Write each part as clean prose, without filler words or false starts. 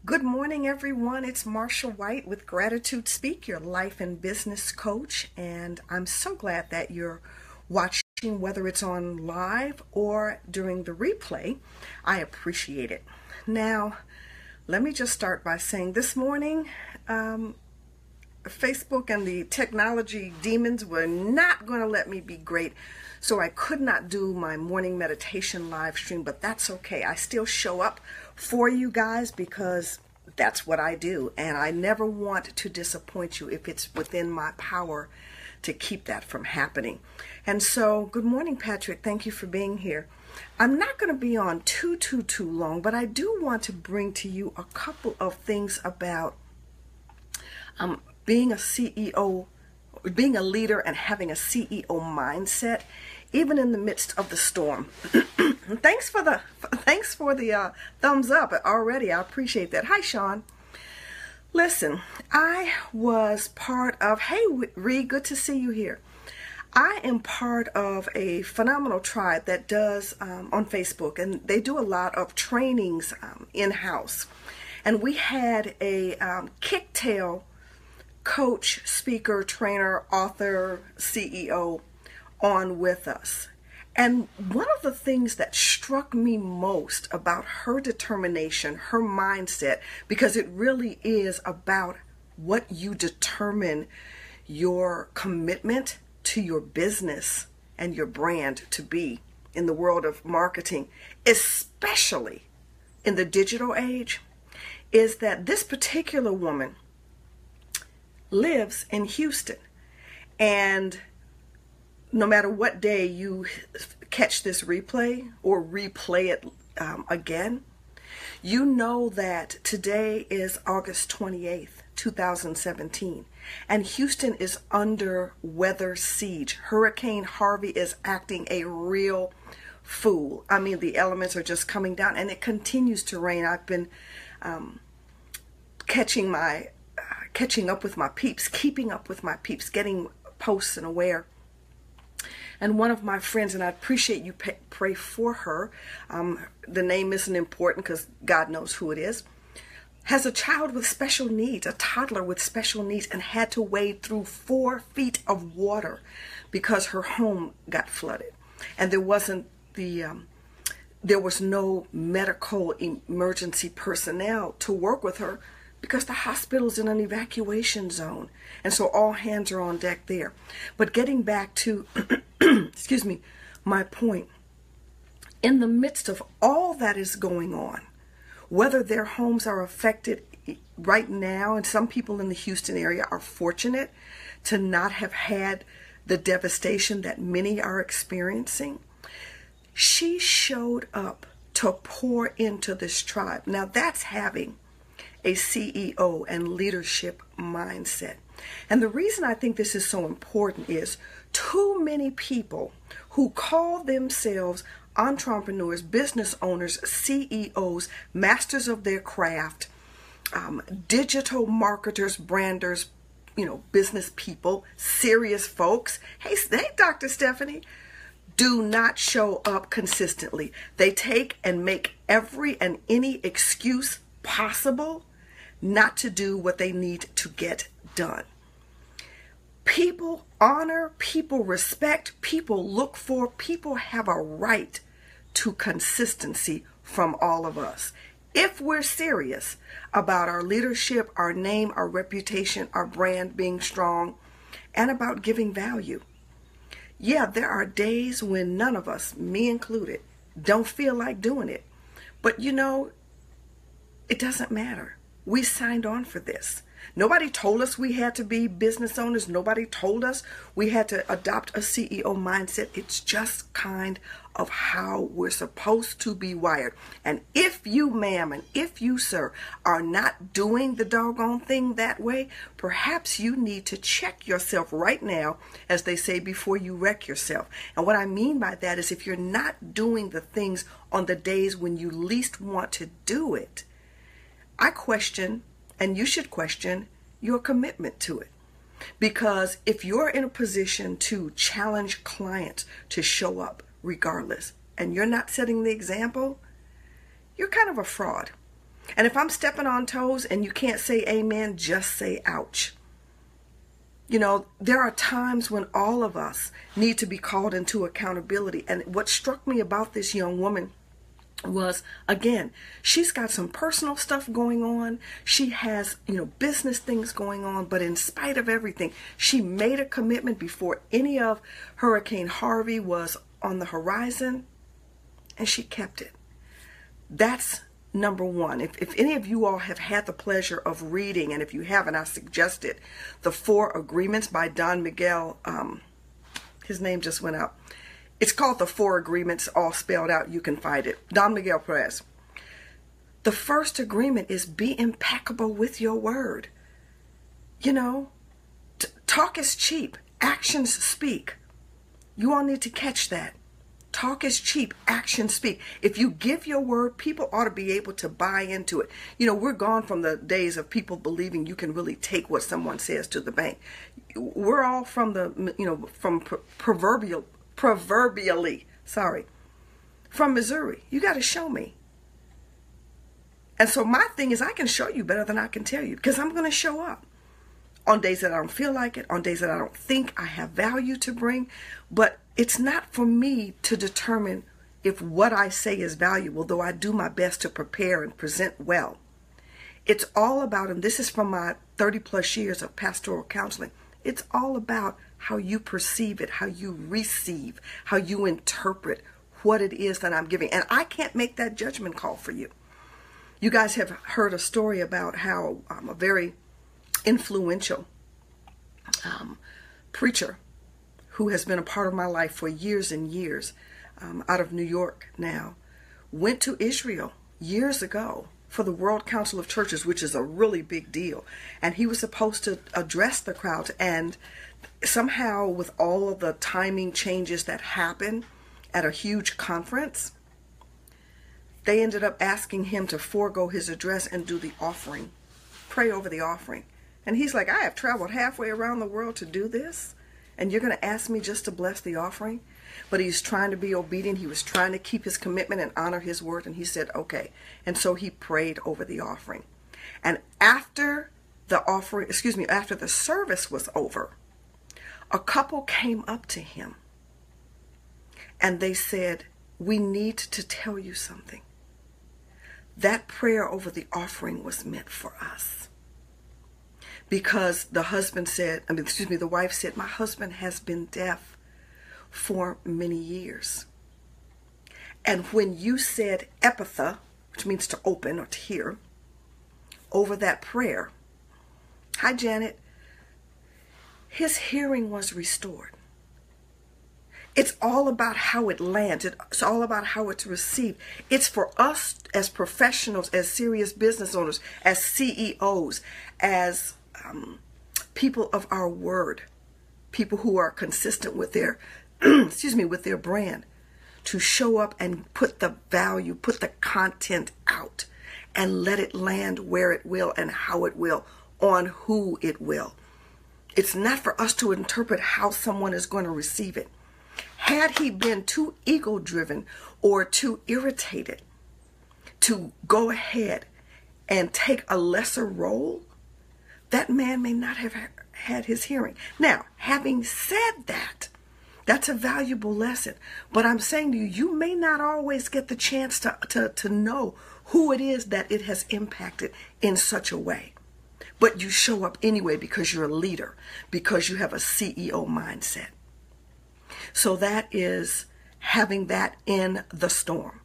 Good morning, everyone. It's Marsha White with GratitudeSpeak, your life and business coach. And I'm so glad that you're watching, whether it's on live or during the replay. I appreciate it. Now, let me just start by saying this morning, Facebook and the technology demons were not going to let me be great. So I could not do my morning meditation live stream, but that's okay. I still show up for you guys because that's what I do. And I never want to disappoint you if it's within my power to keep that from happening. And so, good morning, Patrick. Thank you for being here. I'm not going to be on too long, but I do want to bring to you a couple of things about being a CEO, being a leader and having a CEO mindset, even in the midst of the storm. Thanks for the thumbs up already. I appreciate that. Hi, Sean. Listen, I was part of, hey, Ree, good to see you here. I am part of a phenomenal tribe that does on Facebook, and they do a lot of trainings in-house. And we had a kicktail coach, speaker, trainer, author, CEO on with us. And one of the things that struck me most about her determination, her mindset, because it really is about what you determine your commitment to your business and your brand to be in the world of marketing, especially in the digital age, is that this particular woman lives in Houston. And no matter what day you catch this replay or replay it again, you know that today is August 28th, 2017, and Houston is under weather siege. Hurricane Harvey is acting a real fool. I mean, the elements are just coming down, and it continues to rain. I've been catching up with my peeps, keeping up with my peeps, getting posts and aware. And one of my friends, and I appreciate you pray for her, the name isn't important because God knows who it is, has a child with special needs, a toddler with special needs, and had to wade through 4 feet of water because her home got flooded. And there was no medical emergency personnel to work with her because the hospital's in an evacuation zone. And so all hands are on deck there. But getting back to, excuse me, my point, in the midst of all that is going on, whether their homes are affected right now, and some people in the Houston area are fortunate to not have had the devastation that many are experiencing, she showed up to pour into this tribe. Now that's having a CEO and leadership mindset. And the reason I think this is so important is too many people who call themselves entrepreneurs, business owners, CEOs, masters of their craft, digital marketers, branders, business people, serious folks. Hey, Dr. Stephanie, do not show up consistently. They take and make every and any excuse possible not to do what they need to get done. People honor, people respect, people look for, people have a right to consistency from all of us. If we're serious about our leadership, our name, our reputation, our brand being strong, and about giving value. Yeah, there are days when none of us, me included, don't feel like doing it. But it doesn't matter. We signed on for this. Nobody told us we had to be business owners. Nobody told us we had to adopt a CEO mindset. It's just kind of how we're supposed to be wired. And if you, ma'am, and if you, sir, are not doing the doggone thing that way, perhaps you need to check yourself right now, as they say, before you wreck yourself. And what I mean by that is if you're not doing the things on the days when you least want to do it, I question, and you should question, your commitment to it. Because if you're in a position to challenge clients to show up regardless, and you're not setting the example, you're kind of a fraud. And if I'm stepping on toes and you can't say amen, just say ouch. You know, there are times when all of us need to be called into accountability. And what struck me about this young woman was, again, she's got some personal stuff going on. She has, business things going on. But in spite of everything, she made a commitment before any of Hurricane Harvey was on the horizon, and she kept it. That's number one. If any of you all have had the pleasure of reading, and if you haven't, I suggest it, The 4 Agreements by Don Miguel. His name just went out. It's called The 4 Agreements, all spelled out. You can find it. Don Miguel Perez. The first agreement is be impeccable with your word. Talk is cheap. Actions speak. You all need to catch that. Talk is cheap, actions speak. If you give your word, people ought to be able to buy into it. We're gone from the days of people believing you can really take what someone says to the bank. We're all from proverbially, from Missouri. You got to show me. And so my thing is, I can show you better than I can tell you, because I'm going to show up on days that I don't feel like it, on days that I don't think I have value to bring. But it's not for me to determine if what I say is valuable, though I do my best to prepare and present well. It's all about, and this is from my 30 plus years of pastoral counseling, it's all about how you perceive it, how you receive, how you interpret what it is that I'm giving. And I can't make that judgment call for you. You guys have heard a story about how a very influential preacher who has been a part of my life for years and years, out of New York now, went to Israel years ago for the World Council of Churches, which is a really big deal. And he was supposed to address the crowds, and somehow with all of the timing changes that happen at a huge conference, they ended up asking him to forego his address and do the offering, pray over the offering. And he's like, I have traveled halfway around the world to do this, and you're going to ask me just to bless the offering? But he's trying to be obedient. He was trying to keep his commitment and honor his word. And he said, okay. And so he prayed over the offering. And after the service was over, a couple came up to him and they said, we need to tell you something. That prayer over the offering was meant for us. Because the wife said, my husband has been deaf for many years. And when you said epitha, which means to open or to hear, over that prayer, hi Janet, his hearing was restored. It's all about how it lands. It's all about how it's received. It's for us as professionals, as serious business owners, as CEOs, as people of our word, people who are consistent with their with their brand, to show up and put the value, put the content out, and let it land where it will and how it will, on who it will. It's not for us to interpret how someone is going to receive it. Had he been too ego-driven or too irritated to go ahead and take a lesser role, that man may not have had his hearing. Now, having said that, that's a valuable lesson. But I'm saying to you, you may not always get the chance to know who it is that it has impacted in such a way. But you show up anyway because you're a leader, because you have a CEO mindset. So that is having that in the storm.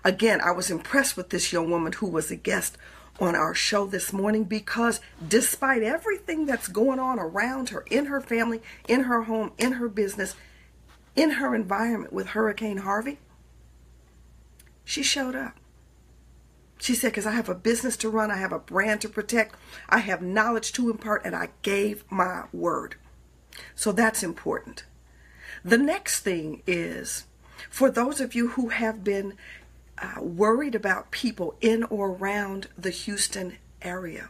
Again, I was impressed with this young woman who was a guest on our show this morning, because despite everything that's going on around her, in her family, in her home, in her business, in her environment with Hurricane Harvey, she showed up. She said, because I have a business to run, I have a brand to protect, I have knowledge to impart, and I gave my word. So that's important. The next thing is, for those of you who have been worried about people in or around the Houston area,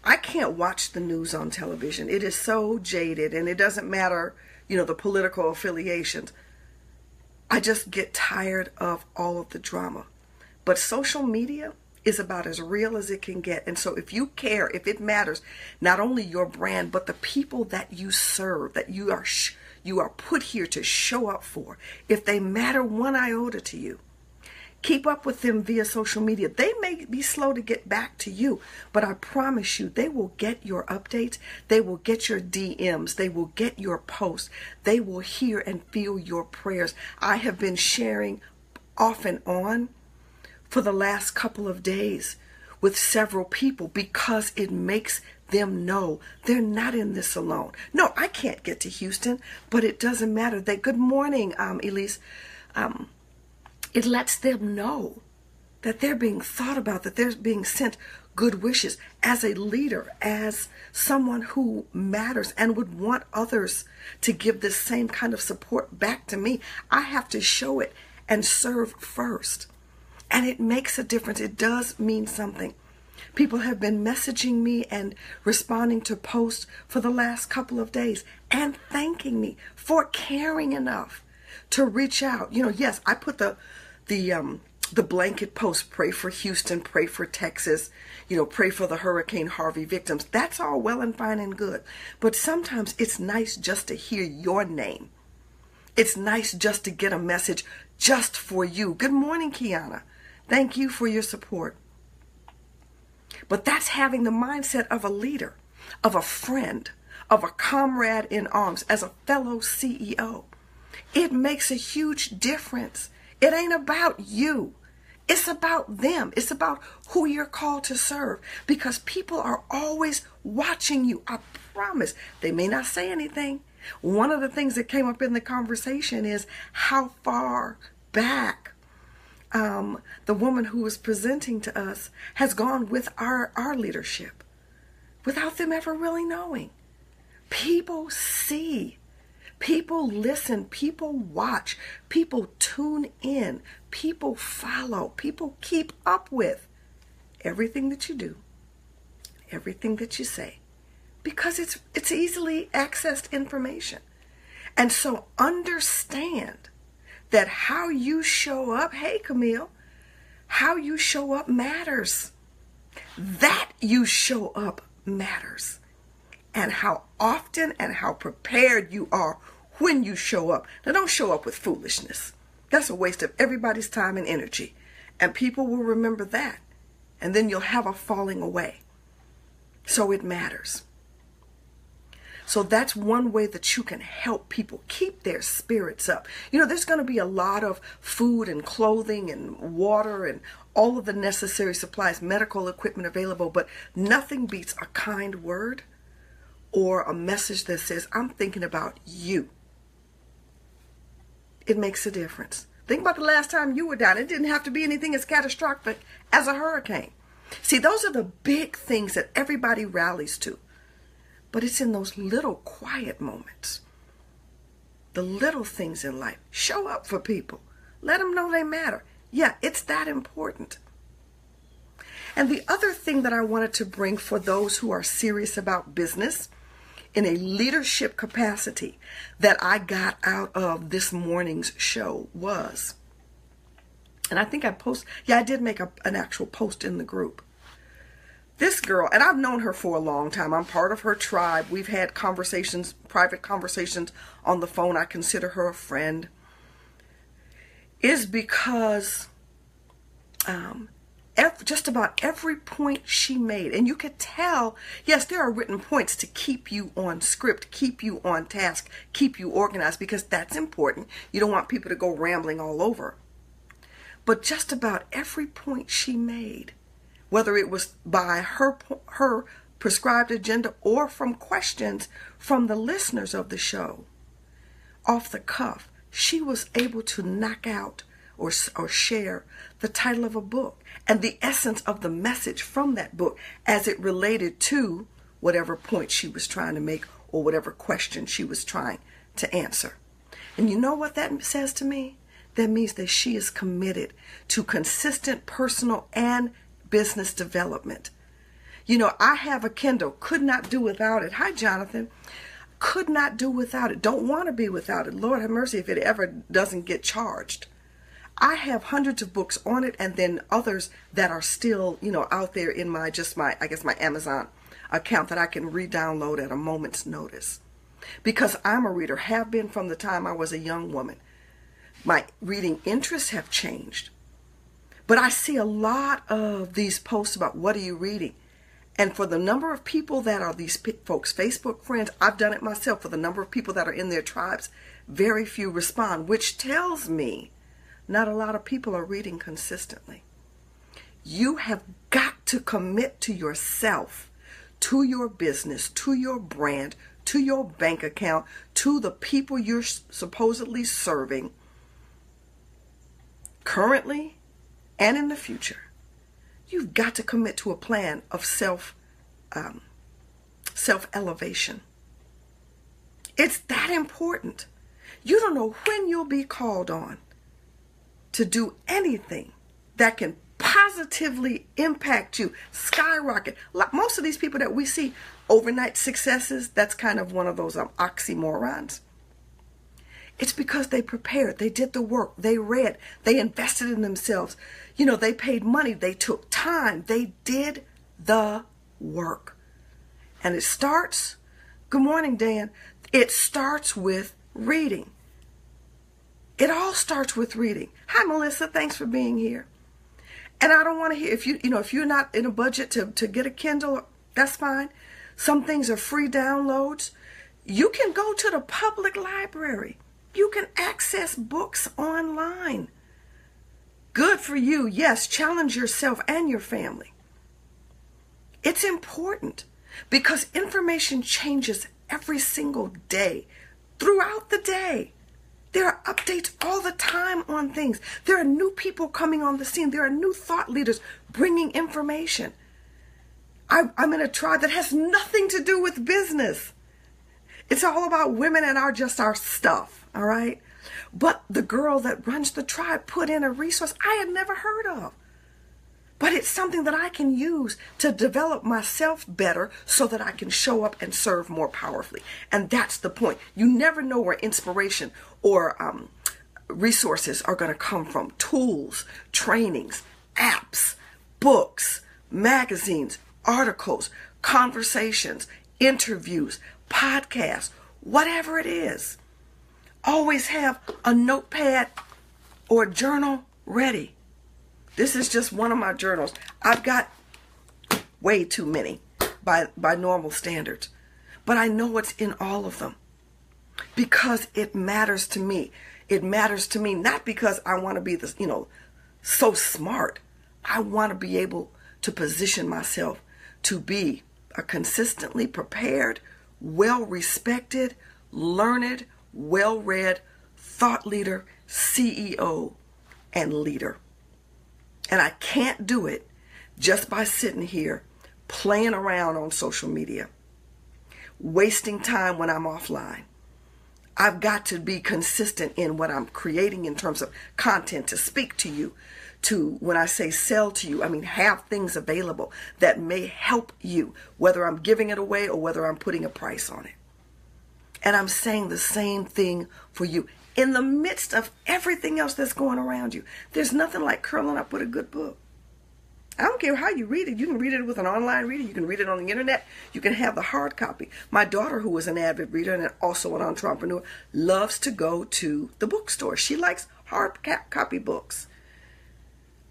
I can't watch the news on television. It is so jaded, and it doesn't matter, the political affiliations. I just get tired of all of the drama. But social media is about as real as it can get. And so if you care, if it matters, not only your brand, but the people that you serve, that you are put here to show up for, if they matter one iota to you, keep up with them via social media. They may be slow to get back to you, but I promise you, they will get your updates. They will get your DMs. They will get your posts. They will hear and feel your prayers. I have been sharing off and on for the last couple of days with several people because it makes them know they're not in this alone. No, I can't get to Houston, but it doesn't matter. Good morning, Elise. It lets them know that they're being thought about, that they're being sent good wishes. As a leader, as someone who matters and would want others to give this same kind of support back to me, I have to show it and serve first. And it makes a difference. It does mean something. People have been messaging me and responding to posts for the last couple of days and thanking me for caring enough to reach out. Yes, I put the blanket post, pray for Houston, pray for Texas, pray for the Hurricane Harvey victims. That's all well and fine and good. But sometimes it's nice just to hear your name. It's nice just to get a message just for you. Good morning, Kiana. Thank you for your support. But that's having the mindset of a leader, of a friend, of a comrade in arms, as a fellow CEO. It makes a huge difference. It ain't about you. It's about them. It's about who you're called to serve, because people are always watching you. I promise. They may not say anything. One of the things that came up in the conversation is how far back the woman who was presenting to us has gone with our leadership without them ever really knowing. People see, people listen, people watch, people tune in, people follow, people keep up with everything that you do, everything that you say, because it's easily accessed information. And so understand that how you show up, hey Camille, how you show up matters. That you show up matters. And how often and how prepared you are when you show up. Now don't show up with foolishness. That's a waste of everybody's time and energy. And people will remember that. And then you'll have a falling away. So it matters. So that's one way that you can help people keep their spirits up. There's going to be a lot of food and clothing and water and all of the necessary supplies, medical equipment available, but nothing beats a kind word or a message that says, I'm thinking about you. It makes a difference. Think about the last time you were down. It didn't have to be anything as catastrophic as a hurricane. See, those are the big things that everybody rallies to. But it's in those little quiet moments, the little things in life. Show up for people. Let them know they matter. Yeah, it's that important. And the other thing that I wanted to bring for those who are serious about business in a leadership capacity that I got out of this morning's show was, and I think I did make an actual post in the group. This girl, and I've known her for a long time. I'm part of her tribe. We've had conversations, private conversations on the phone. I consider her a friend. Is because just about every point she made, and you could tell, yes, there are written points to keep you on script, keep you on task, keep you organized, because that's important. You don't want people to go rambling all over. But just about every point she made, whether it was by her prescribed agenda or from questions from the listeners of the show, off the cuff, she was able to knock out or share the title of a book and the essence of the message from that book as it related to whatever point she was trying to make or whatever question she was trying to answer. And you know what that says to me? That means that she is committed to consistent personal and business development. I have a Kindle, could not do without it. Hi, Jonathan. Could not do without it. Don't want to be without it. Lord have mercy if it ever doesn't get charged. I have hundreds of books on it, and then others that are still, out there in my Amazon account that I can re-download at a moment's notice. Because I'm a reader, have been from the time I was a young woman. My reading interests have changed. But I see a lot of these posts about what are you reading? And for the number of people that are these folks' Facebook friends, I've done it myself, for the number of people that are in their tribes, very few respond, which tells me not a lot of people are reading consistently. You have got to commit to yourself, to your business, to your brand, to your bank account, to the people you're supposedly serving currently and in the future. You've got to commit to a plan of self-elevation. It's that important. You don't know when you'll be called on to do anything that can positively impact you, skyrocket. Like most of these people that we see, overnight successes, that's kind of one of those oxymorons. It's because they prepared, they did the work, they read, they invested in themselves. They paid money, they took time, they did the work. And it starts, good morning, Dan, it starts with reading. It all starts with reading. Hi, Melissa, thanks for being here. And I don't want to hear, if you're not in a budget to get a Kindle, that's fine. Some things are free downloads. You can go to the public library. You can access books online. Good for you. Yes, challenge yourself and your family. It's important because information changes every single day, throughout the day. There are updates all the time on things. There are new people coming on the scene. There are new thought leaders bringing information. I'm in a tribe that has nothing to do with business. It's all about women and our stuff, all right? But the girl that runs the tribe put in a resource I had never heard of. But it's something that I can use to develop myself better so that I can show up and serve more powerfully. And that's the point. You never know where inspiration or resources are going to come from. Tools, trainings, apps, books, magazines, articles, conversations, interviews, podcasts, whatever it is. Always have a notepad or a journal ready. This is just one of my journals. I've got way too many by normal standards. But I know what's in all of them because it matters to me. It matters to me not because I want to be this, so smart. I want to be able to position myself to be a consistently prepared, well-respected, learned, well-read thought leader, CEO, and leader. And I can't do it just by sitting here playing around on social media, wasting time when I'm offline. I've got to be consistent in what I'm creating in terms of content to speak to you, to, when I say sell to you, I mean have things available that may help you, whether I'm giving it away or whether I'm putting a price on it. And I'm saying the same thing for you. In the midst of everything else that's going around you, there's nothing like curling up with a good book. I don't care how you read it. You can read it with an online reader. You can read it on the internet. You can have the hard copy. My daughter, who is an avid reader and also an entrepreneur, loves to go to the bookstore. She likes hard copy books.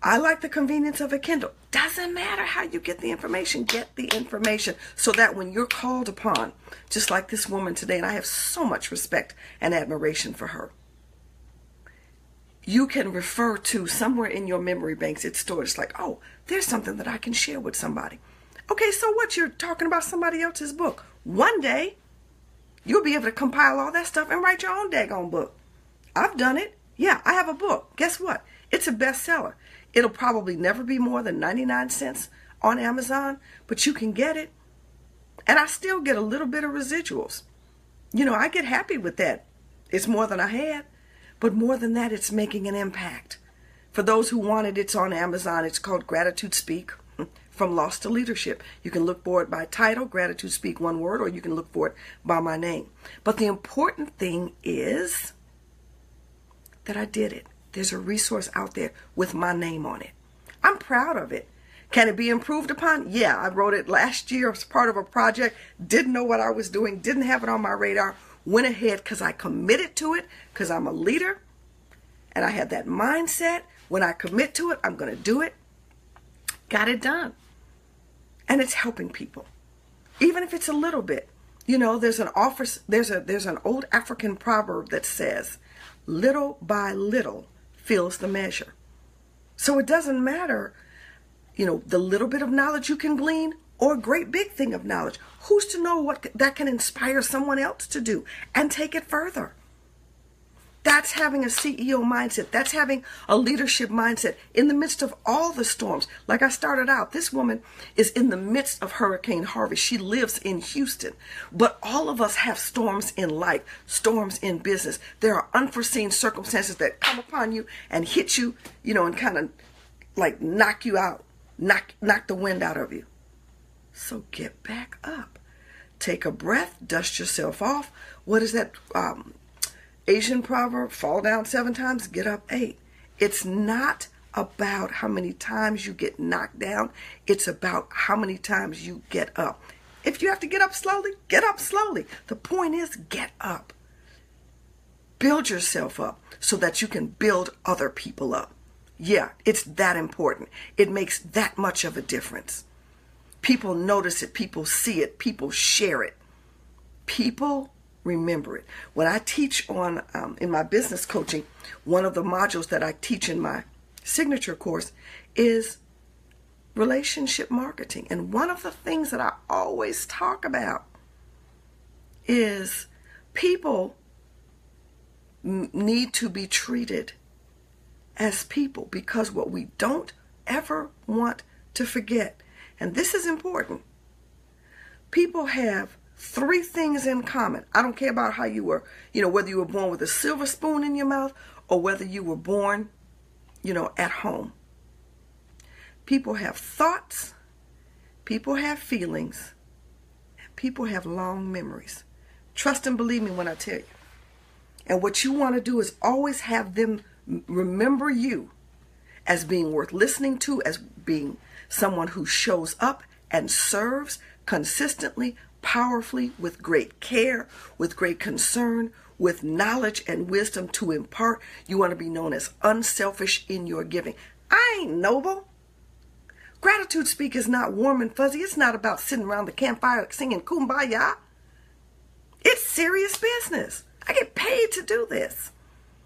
I like the convenience of a Kindle. Doesn't matter how you get the information. Get the information so that when you're called upon, just like this woman today, and I have so much respect and admiration for her, you can refer to somewhere in your memory banks. It's stored. It's like, oh, there's something that I can share with somebody. Okay, so what? You're talking about somebody else's book. One day, you'll be able to compile all that stuff and write your own daggone book. I've done it. Yeah, I have a book. Guess what? It's a bestseller. It'll probably never be more than 99 cents on Amazon, but you can get it. And I still get a little bit of residuals. I get happy with that. It's more than I had, but more than that, it's making an impact. For those who want it, it's on Amazon. It's called GratitudeSpeak, From Loss to Leadership. You can look for it by title, GratitudeSpeak, one word, or you can look for it by my name. But the important thing is that I did it, There's a resource out there with my name on it. I'm proud of it. Can it be improved upon? Yeah, I wrote it last year as part of a project. Didn't know what I was doing. Didn't have it on my radar. Went ahead because I committed to it, because I'm a leader. And I had that mindset. When I commit to it, I'm going to do it. Got it done. And it's helping people. Even if it's a little bit. You know, there's an old African proverb that says, little by little fills the measure. So it doesn't matter, you know, the little bit of knowledge you can glean or a great big thing of knowledge. Who's to know what that can inspire someone else to do and take it further? That's having a CEO mindset. That's having a leadership mindset in the midst of all the storms. Like I started out, this woman is in the midst of Hurricane Harvey. She lives in Houston. But all of us have storms in life, storms in business. There are unforeseen circumstances that come upon you and hit you, you know, and kind of like knock you out, knock the wind out of you. So get back up. Take a breath, dust yourself off. What is that Asian proverb? Fall down 7 times, get up 8. It's not about how many times you get knocked down. It's about how many times you get up. If you have to get up slowly, get up slowly. The point is, get up. Build yourself up so that you can build other people up. Yeah, it's that important. It makes that much of a difference. People notice it. People see it. People share it. People remember it. When I teach on in my business coaching, one of the modules that I teach in my signature course is relationship marketing. And one of the things that I always talk about is people need to be treated as people, because what we don't ever want to forget, and this is important, people have 3 things in common. I don't care about how you were, you know, whether you were born with a silver spoon in your mouth or whether you were born, you know, at home. People have thoughts, people have feelings, and people have long memories. Trust and believe me when I tell you. And what you want to do is always have them remember you as being worth listening to, as being someone who shows up and serves consistently, powerfully, with great care, with great concern, with knowledge and wisdom to impart. You want to be known as unselfish in your giving. I ain't noble. GratitudeSpeak is not warm and fuzzy. It's not about sitting around the campfire singing kumbaya. It's serious business. I get paid to do this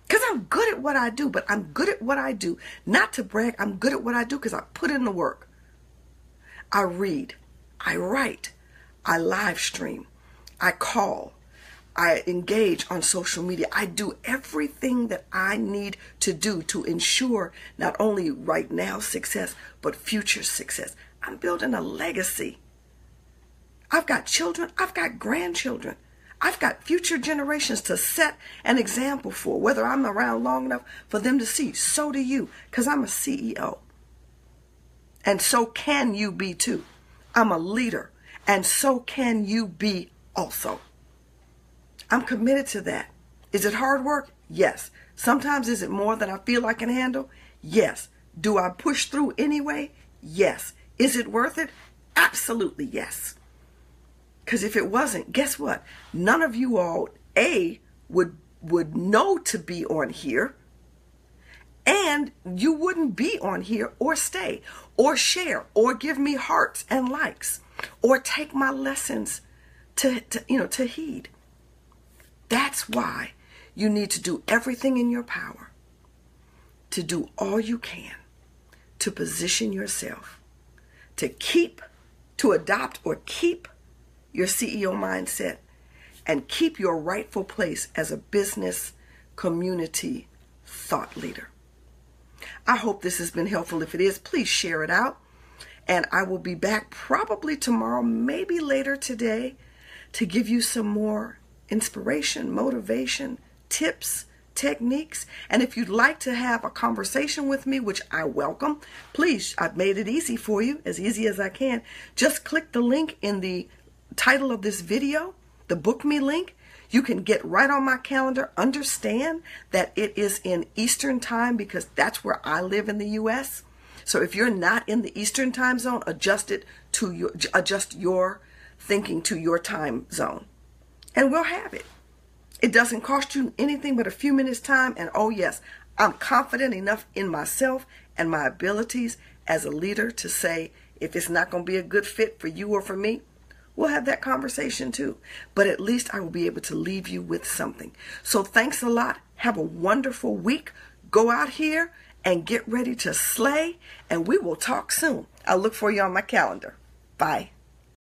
because I'm good at what I do, but I'm good at what I do not to brag. I'm good at what I do because I put in the work. I read, I write, I live stream, I call, I engage on social media. I do everything that I need to do to ensure not only right now success, but future success. I'm building a legacy. I've got children, I've got grandchildren. I've got future generations to set an example for, whether I'm around long enough for them to see. So do you, because I'm a CEO. And so can you be too. I'm a leader, and so can you be also. I'm committed to that. Is it hard work? Yes. Sometimes is it more than I feel I can handle? Yes. Do I push through anyway? Yes. Is it worth it? Absolutely yes. Because if it wasn't, guess what? None of you all, would know to be on here, and you wouldn't be on here or stay or share or give me hearts and likes or take my lessons to heed. That's why you need to do everything in your power to do all you can to position yourself, to adopt or keep your CEO mindset and keep your rightful place as a business community thought leader. I hope this has been helpful. If it is, please share it out. And I will be back probably tomorrow, maybe later today, to give you some more inspiration, motivation, tips, techniques. And if you'd like to have a conversation with me, which I welcome, please, I've made it easy for you, as easy as I can. Just click the link in the title of this video, the Book Me link. You can get right on my calendar. Understand that it is in Eastern time because that's where I live in the U.S. So if you're not in the Eastern time zone, adjust your thinking to your time zone, and we'll have it. It doesn't cost you anything but a few minutes time, and oh yes, I'm confident enough in myself and my abilities as a leader to say, if it's not going to be a good fit for you or for me, we'll have that conversation too. But at least I will be able to leave you with something. So thanks a lot. Have a wonderful week. Go out here and get ready to slay, and we will talk soon. I'll look for you on my calendar. Bye.